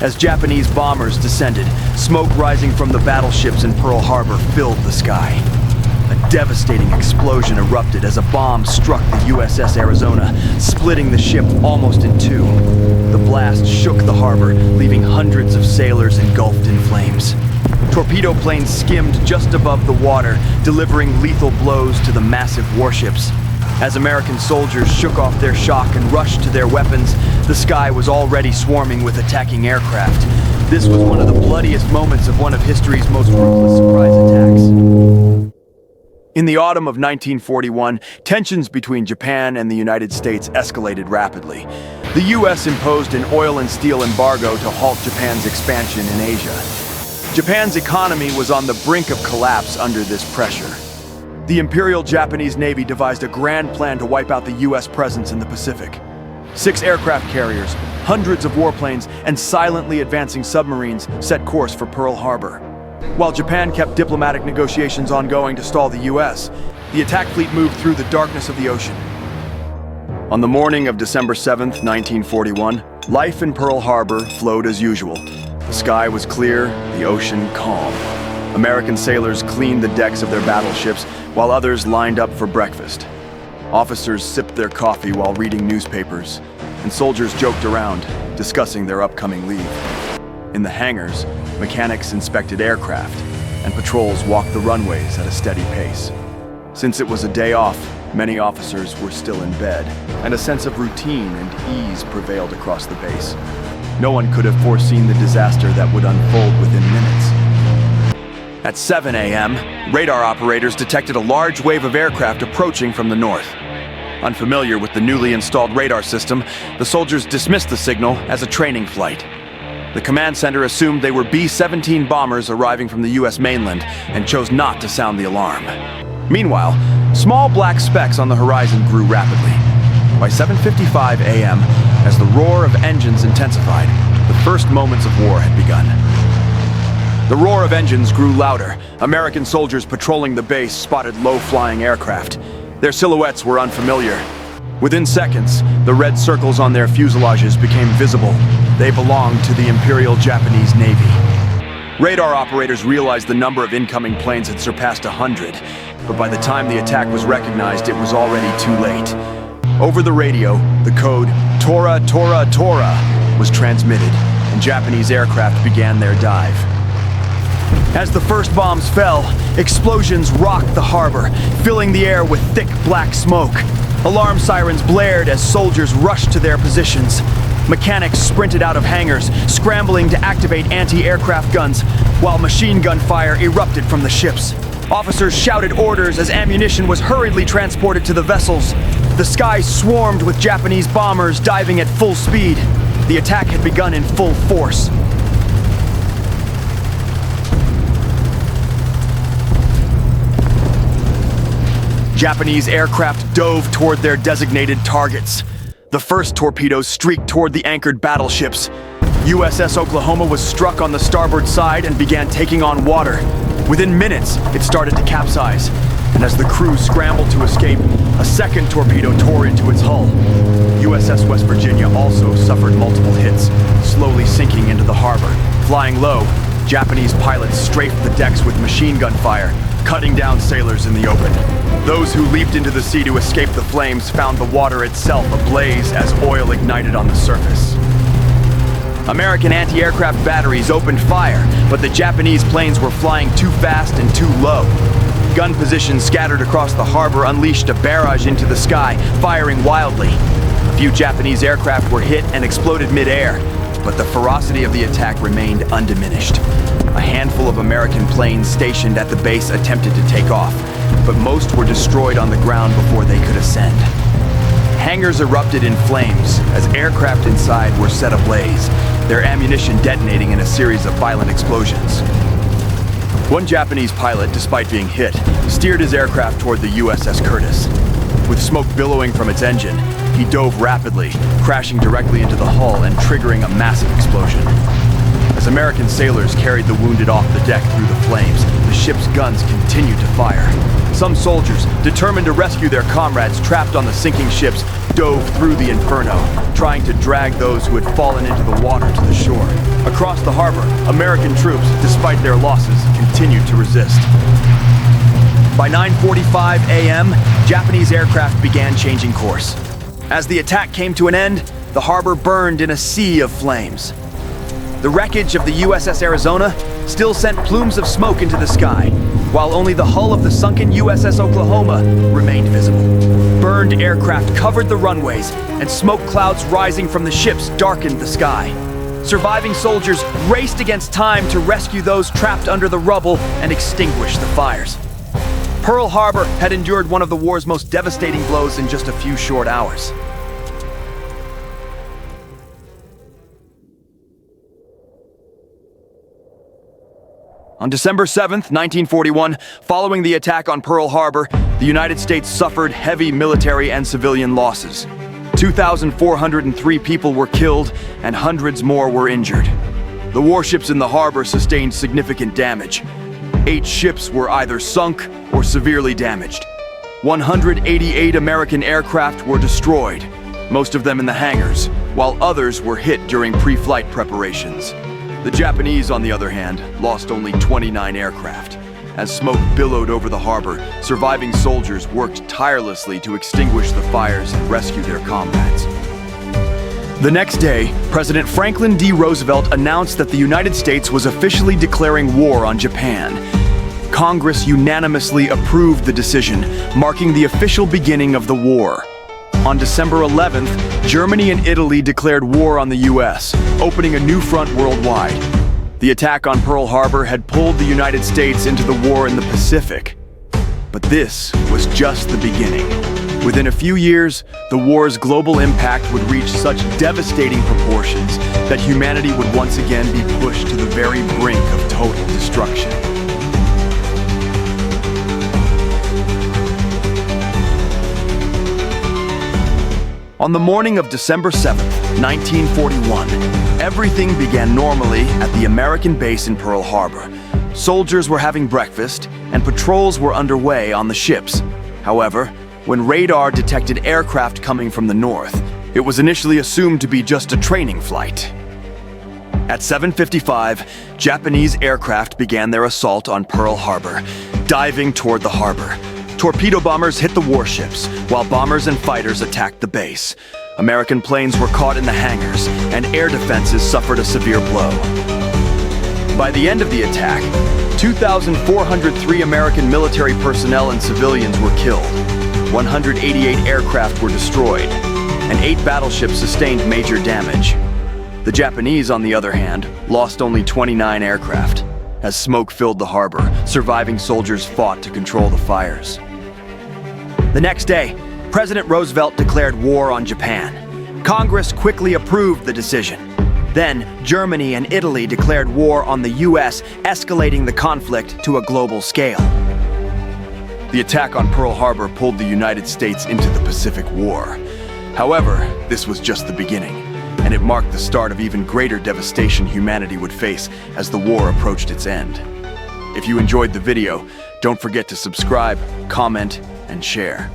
As Japanese bombers descended, smoke rising from the battleships in Pearl Harbor filled the sky. A devastating explosion erupted as a bomb struck the USS Arizona, splitting the ship almost in two. The blast shook the harbor, leaving hundreds of sailors engulfed in flames. Torpedo planes skimmed just above the water, delivering lethal blows to the massive warships. As American soldiers shook off their shock and rushed to their weapons, the sky was already swarming with attacking aircraft. This was one of the bloodiest moments of one of history's most ruthless surprise attacks. In the autumn of 1941, tensions between Japan and the United States escalated rapidly. The U.S. imposed an oil and steel embargo to halt Japan's expansion in Asia. Japan's economy was on the brink of collapse under this pressure. The Imperial Japanese Navy devised a grand plan to wipe out the U.S. presence in the Pacific. 6 aircraft carriers, hundreds of warplanes, and silently advancing submarines set course for Pearl Harbor. While Japan kept diplomatic negotiations ongoing to stall the U.S., the attack fleet moved through the darkness of the ocean. On the morning of December 7, 1941, life in Pearl Harbor flowed as usual. The sky was clear, the ocean calm. American sailors cleaned the decks of their battleships, while others lined up for breakfast. Officers sipped their coffee while reading newspapers, and soldiers joked around, discussing their upcoming leave. In the hangars, mechanics inspected aircraft, and patrols walked the runways at a steady pace. Since it was a day off, many officers were still in bed, and a sense of routine and ease prevailed across the base. No one could have foreseen the disaster that would unfold within minutes. At 7 a.m., radar operators detected a large wave of aircraft approaching from the north. Unfamiliar with the newly installed radar system, the soldiers dismissed the signal as a training flight. The command center assumed they were B-17 bombers arriving from the U.S. mainland and chose not to sound the alarm. Meanwhile, small black specks on the horizon grew rapidly. By 7:55 a.m., as the roar of engines intensified, the first moments of war had begun. The roar of engines grew louder. American soldiers patrolling the base spotted low-flying aircraft. Their silhouettes were unfamiliar. Within seconds, the red circles on their fuselages became visible. They belonged to the Imperial Japanese Navy. Radar operators realized the number of incoming planes had surpassed 100, but by the time the attack was recognized, it was already too late. Over the radio, the code "Tora, Tora, Tora" was transmitted, and Japanese aircraft began their dive. As the first bombs fell, explosions rocked the harbor, filling the air with thick black smoke. Alarm sirens blared as soldiers rushed to their positions. Mechanics sprinted out of hangars, scrambling to activate anti-aircraft guns, while machine gun fire erupted from the ships. Officers shouted orders as ammunition was hurriedly transported to the vessels. The sky swarmed with Japanese bombers diving at full speed. The attack had begun in full force. Japanese aircraft dove toward their designated targets. The first torpedoes streaked toward the anchored battleships. USS Oklahoma was struck on the starboard side and began taking on water. Within minutes, it started to capsize, and as the crew scrambled to escape, a second torpedo tore into its hull. USS West Virginia also suffered multiple hits, slowly sinking into the harbor. Flying low, Japanese pilots strafed the decks with machine gun fire, cutting down sailors in the open. Those who leaped into the sea to escape the flames found the water itself ablaze as oil ignited on the surface. American anti-aircraft batteries opened fire, but the Japanese planes were flying too fast and too low. Gun positions scattered across the harbor unleashed a barrage into the sky, firing wildly. A few Japanese aircraft were hit and exploded mid-air, but the ferocity of the attack remained undiminished. A handful of American planes stationed at the base attempted to take off, but most were destroyed on the ground before they could ascend. Hangars erupted in flames as aircraft inside were set ablaze, their ammunition detonating in a series of violent explosions. One Japanese pilot, despite being hit, steered his aircraft toward the USS Curtis. With smoke billowing from its engine, he dove rapidly, crashing directly into the hull and triggering a massive explosion. As American sailors carried the wounded off the deck through the flames, the ship's guns continued to fire. Some soldiers, determined to rescue their comrades trapped on the sinking ships, dove through the inferno, trying to drag those who had fallen into the water to the shore. Across the harbor, American troops, despite their losses, continued to resist. By 9:45 a.m., Japanese aircraft began changing course. As the attack came to an end, the harbor burned in a sea of flames. The wreckage of the USS Arizona still sent plumes of smoke into the sky, while only the hull of the sunken USS Oklahoma remained visible. Burned aircraft covered the runways, and smoke clouds rising from the ships darkened the sky. Surviving soldiers raced against time to rescue those trapped under the rubble and extinguish the fires. Pearl Harbor had endured one of the war's most devastating blows in just a few short hours. On December 7th, 1941, following the attack on Pearl Harbor, the United States suffered heavy military and civilian losses. 2,403 people were killed and hundreds more were injured. The warships in the harbor sustained significant damage. 8 ships were either sunk or severely damaged. 188 American aircraft were destroyed, most of them in the hangars, while others were hit during pre-flight preparations. The Japanese, on the other hand, lost only 29 aircraft. As smoke billowed over the harbor, surviving soldiers worked tirelessly to extinguish the fires and rescue their comrades. The next day, President Franklin D. Roosevelt announced that the United States was officially declaring war on Japan. Congress unanimously approved the decision, marking the official beginning of the war. On December 11th, Germany and Italy declared war on the U.S., opening a new front worldwide. The attack on Pearl Harbor had pulled the United States into the war in the Pacific. But this was just the beginning. Within a few years, the war's global impact would reach such devastating proportions that humanity would once again be pushed to the very brink of total destruction. On the morning of December 7th, 1941, everything began normally at the American base in Pearl Harbor. Soldiers were having breakfast, and patrols were underway on the ships. However, when radar detected aircraft coming from the north, it was initially assumed to be just a training flight. At 7:55, Japanese aircraft began their assault on Pearl Harbor, diving toward the harbor. Torpedo bombers hit the warships, while bombers and fighters attacked the base. American planes were caught in the hangars, and air defenses suffered a severe blow. By the end of the attack, 2,403 American military personnel and civilians were killed. 188 aircraft were destroyed, and 8 battleships sustained major damage. The Japanese, on the other hand, lost only 29 aircraft. As smoke filled the harbor, surviving soldiers fought to control the fires. The next day, President Roosevelt declared war on Japan. Congress quickly approved the decision. Then, Germany and Italy declared war on the U.S., escalating the conflict to a global scale. The attack on Pearl Harbor pulled the United States into the Pacific War. However, this was just the beginning, and it marked the start of even greater devastation humanity would face as the war approached its end. If you enjoyed the video, don't forget to subscribe, comment, and share.